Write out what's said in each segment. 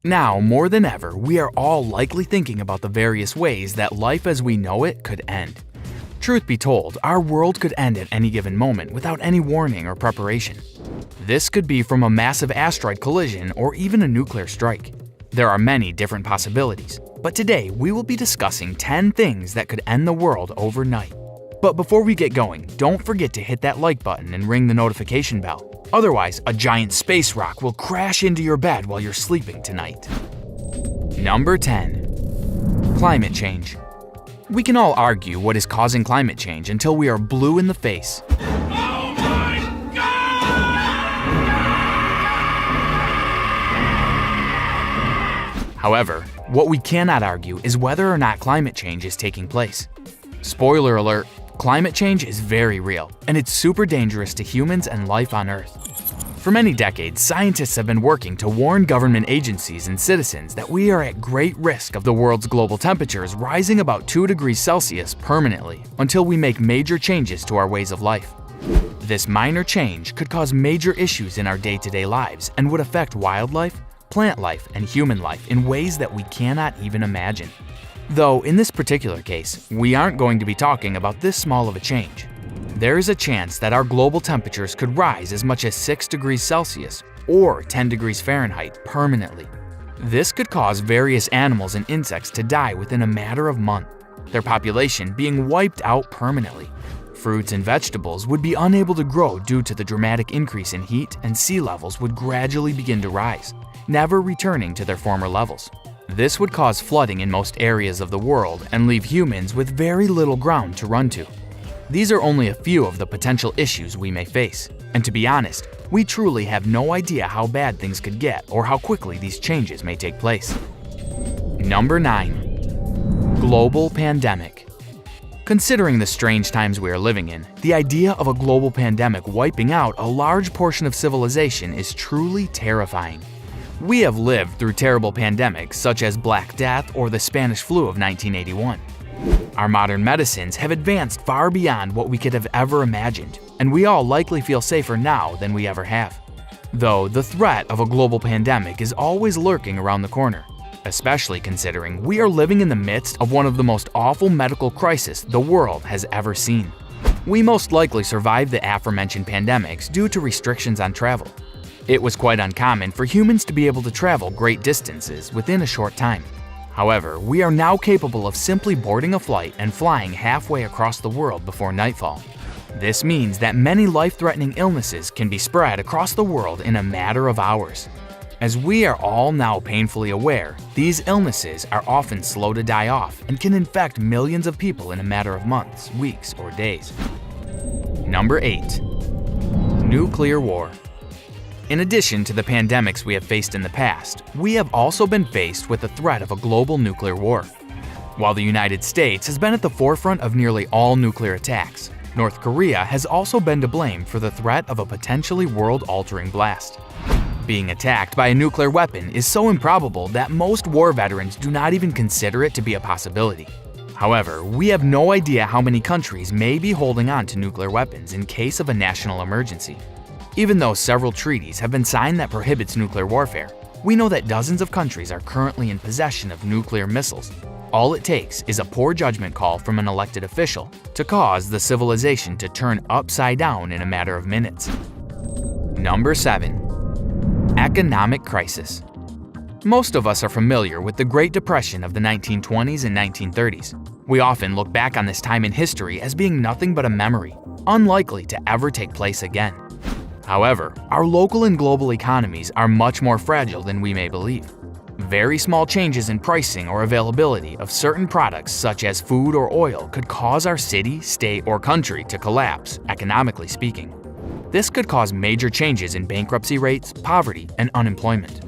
Now, more than ever, we are all likely thinking about the various ways that life as we know it could end. Truth be told, our world could end at any given moment without any warning or preparation. This could be from a massive asteroid collision or even a nuclear strike. There are many different possibilities, but today we will be discussing 10 things that could end the world overnight. But before we get going, don't forget to hit that like button and ring the notification bell. Otherwise, a giant space rock will crash into your bed while you're sleeping tonight. Number 10. Climate change. We can all argue what is causing climate change until we are blue in the face. Oh my God! However, what we cannot argue is whether or not climate change is taking place. Spoiler alert, climate change is very real, and it's super dangerous to humans and life on Earth. For many decades, scientists have been working to warn government agencies and citizens that we are at great risk of the world's global temperatures rising about 2 degrees Celsius permanently until we make major changes to our ways of life. This minor change could cause major issues in our day-to-day lives and would affect wildlife, plant life, and human life in ways that we cannot even imagine. Though, in this particular case, we aren't going to be talking about this small of a change. There is a chance that our global temperatures could rise as much as 6 degrees Celsius or 10 degrees Fahrenheit permanently. This could cause various animals and insects to die within a matter of months, their population being wiped out permanently. Fruits and vegetables would be unable to grow due to the dramatic increase in heat, and sea levels would gradually begin to rise, never returning to their former levels. This would cause flooding in most areas of the world and leave humans with very little ground to run to. These are only a few of the potential issues we may face, and to be honest, we truly have no idea how bad things could get or how quickly these changes may take place. Number 9. Global pandemic. Considering the strange times we are living in, the idea of a global pandemic wiping out a large portion of civilization is truly terrifying. We have lived through terrible pandemics such as Black Death or the Spanish flu of 1981. Our modern medicines have advanced far beyond what we could have ever imagined, and we all likely feel safer now than we ever have. Though the threat of a global pandemic is always lurking around the corner, especially considering we are living in the midst of one of the most awful medical crises the world has ever seen. We most likely survived the aforementioned pandemics due to restrictions on travel. It was quite uncommon for humans to be able to travel great distances within a short time. However, we are now capable of simply boarding a flight and flying halfway across the world before nightfall. This means that many life-threatening illnesses can be spread across the world in a matter of hours. As we are all now painfully aware, these illnesses are often slow to die off and can infect millions of people in a matter of months, weeks, or days. Number 8. Nuclear war. In addition to the pandemics we have faced in the past, we have also been faced with the threat of a global nuclear war. While the United States has been at the forefront of nearly all nuclear attacks, North Korea has also been to blame for the threat of a potentially world-altering blast. Being attacked by a nuclear weapon is so improbable that most war veterans do not even consider it to be a possibility. However, we have no idea how many countries may be holding on to nuclear weapons in case of a national emergency. Even though several treaties have been signed that prohibits nuclear warfare, we know that dozens of countries are currently in possession of nuclear missiles. All it takes is a poor judgment call from an elected official to cause the civilization to turn upside down in a matter of minutes. Number 7. Economic crisis. Most of us are familiar with the Great Depression of the 1920s and 1930s. We often look back on this time in history as being nothing but a memory, unlikely to ever take place again. However, our local and global economies are much more fragile than we may believe. Very small changes in pricing or availability of certain products such as food or oil could cause our city, state, or country to collapse, economically speaking. This could cause major changes in bankruptcy rates, poverty, and unemployment.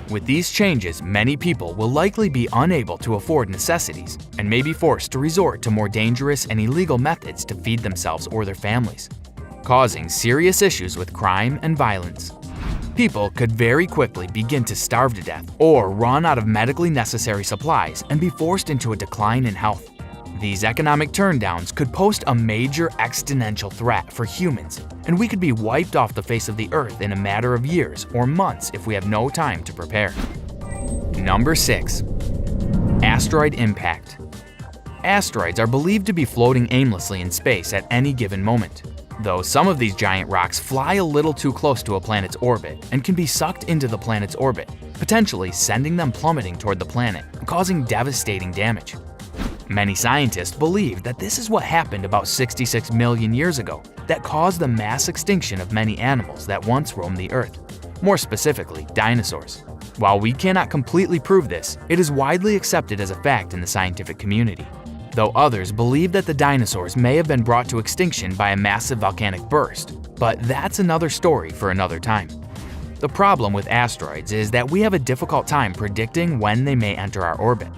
With these changes, many people will likely be unable to afford necessities and may be forced to resort to more dangerous and illegal methods to feed themselves or their families, causing serious issues with crime and violence. People could very quickly begin to starve to death or run out of medically necessary supplies and be forced into a decline in health. These economic turndowns could pose a major existential threat for humans, and we could be wiped off the face of the earth in a matter of years or months if we have no time to prepare. Number 6. Asteroid impact. Asteroids are believed to be floating aimlessly in space at any given moment, though some of these giant rocks fly a little too close to a planet's orbit and can be sucked into the planet's orbit, potentially sending them plummeting toward the planet, causing devastating damage. Many scientists believe that this is what happened about 66 million years ago that caused the mass extinction of many animals that once roamed the Earth, more specifically dinosaurs. While we cannot completely prove this, it is widely accepted as a fact in the scientific community, though others believe that the dinosaurs may have been brought to extinction by a massive volcanic burst, but that's another story for another time. The problem with asteroids is that we have a difficult time predicting when they may enter our orbit.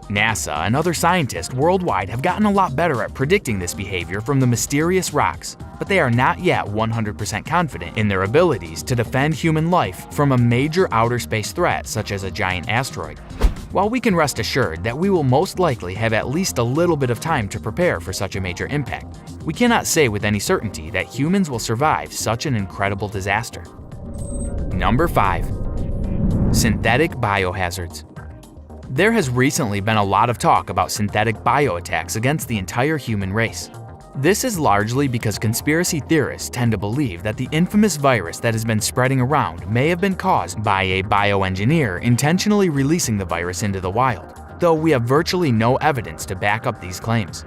NASA and other scientists worldwide have gotten a lot better at predicting this behavior from the mysterious rocks, but they are not yet 100% confident in their abilities to defend human life from a major outer space threat such as a giant asteroid. While we can rest assured that we will most likely have at least a little bit of time to prepare for such a major impact, we cannot say with any certainty that humans will survive such an incredible disaster. Number 5. Synthetic biohazards. There has recently been a lot of talk about synthetic bioattacks against the entire human race. This is largely because conspiracy theorists tend to believe that the infamous virus that has been spreading around may have been caused by a bioengineer intentionally releasing the virus into the wild, though we have virtually no evidence to back up these claims.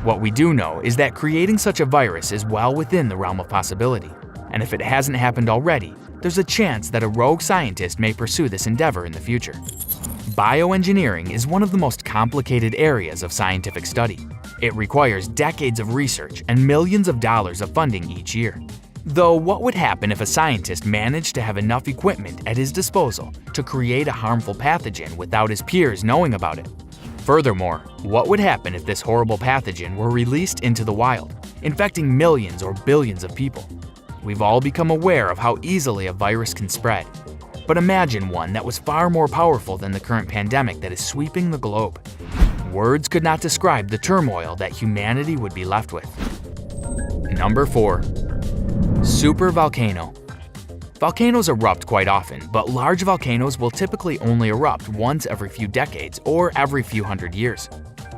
What we do know is that creating such a virus is well within the realm of possibility, and if it hasn't happened already, there's a chance that a rogue scientist may pursue this endeavor in the future. Bioengineering is one of the most complicated areas of scientific study. It requires decades of research and millions of dollars of funding each year. Though what would happen if a scientist managed to have enough equipment at his disposal to create a harmful pathogen without his peers knowing about it? Furthermore, what would happen if this horrible pathogen were released into the wild, infecting millions or billions of people? We've all become aware of how easily a virus can spread. But imagine one that was far more powerful than the current pandemic that is sweeping the globe. Words could not describe the turmoil that humanity would be left with. Number 4. Supervolcano. Volcanoes erupt quite often, but large volcanoes will typically only erupt once every few decades or every few hundred years.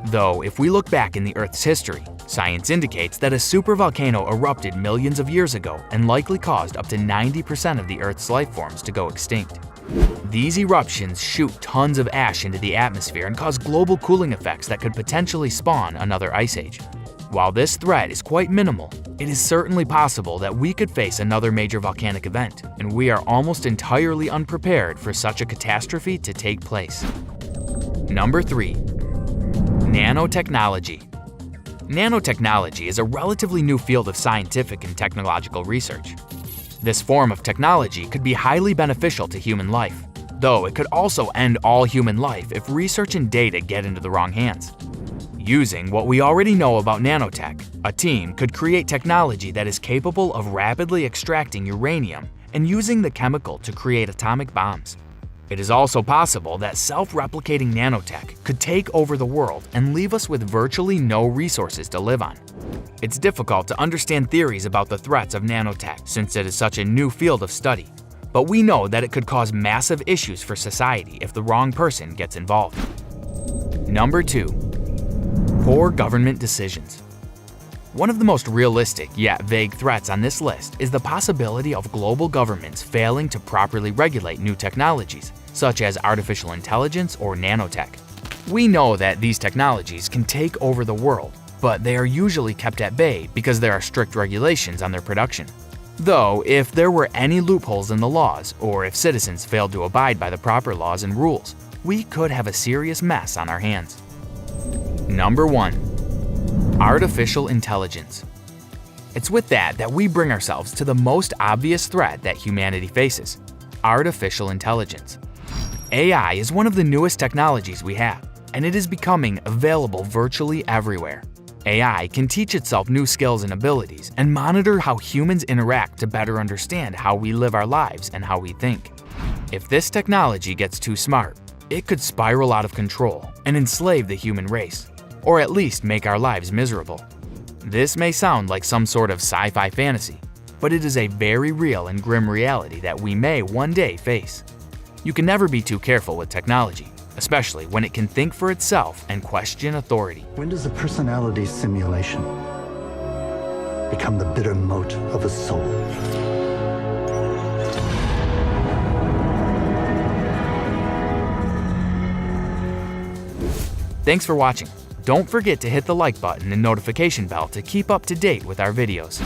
Though, if we look back in the Earth's history, science indicates that a supervolcano erupted millions of years ago and likely caused up to 90% of the Earth's life forms to go extinct. These eruptions shoot tons of ash into the atmosphere and cause global cooling effects that could potentially spawn another ice age. While this threat is quite minimal, it is certainly possible that we could face another major volcanic event, and we are almost entirely unprepared for such a catastrophe to take place. Number 3. Nanotechnology. Nanotechnology is a relatively new field of scientific and technological research. This form of technology could be highly beneficial to human life, though it could also end all human life if research and data get into the wrong hands. Using what we already know about nanotech, a team could create technology that is capable of rapidly extracting uranium and using the chemical to create atomic bombs. It is also possible that self-replicating nanotech could take over the world and leave us with virtually no resources to live on. It's difficult to understand theories about the threats of nanotech since it is such a new field of study, but we know that it could cause massive issues for society if the wrong person gets involved. Number 2. Poor government decisions. One of the most realistic yet vague threats on this list is the possibility of global governments failing to properly regulate new technologies, such as artificial intelligence or nanotech. We know that these technologies can take over the world, but they are usually kept at bay because there are strict regulations on their production. Though, if there were any loopholes in the laws, or if citizens failed to abide by the proper laws and rules, we could have a serious mess on our hands. Number 1. Artificial intelligence. It's with that we bring ourselves to the most obvious threat that humanity faces: artificial intelligence. AI is one of the newest technologies we have, and it is becoming available virtually everywhere. AI can teach itself new skills and abilities and monitor how humans interact to better understand how we live our lives and how we think. If this technology gets too smart, it could spiral out of control and enslave the human race, or at least make our lives miserable. This may sound like some sort of sci-fi fantasy, but it is a very real and grim reality that we may one day face. You can never be too careful with technology, especially when it can think for itself and question authority. When does a personality simulation become the bitter moat of a soul? Thanks for watching. Don't forget to hit the like button and notification bell to keep up to date with our videos.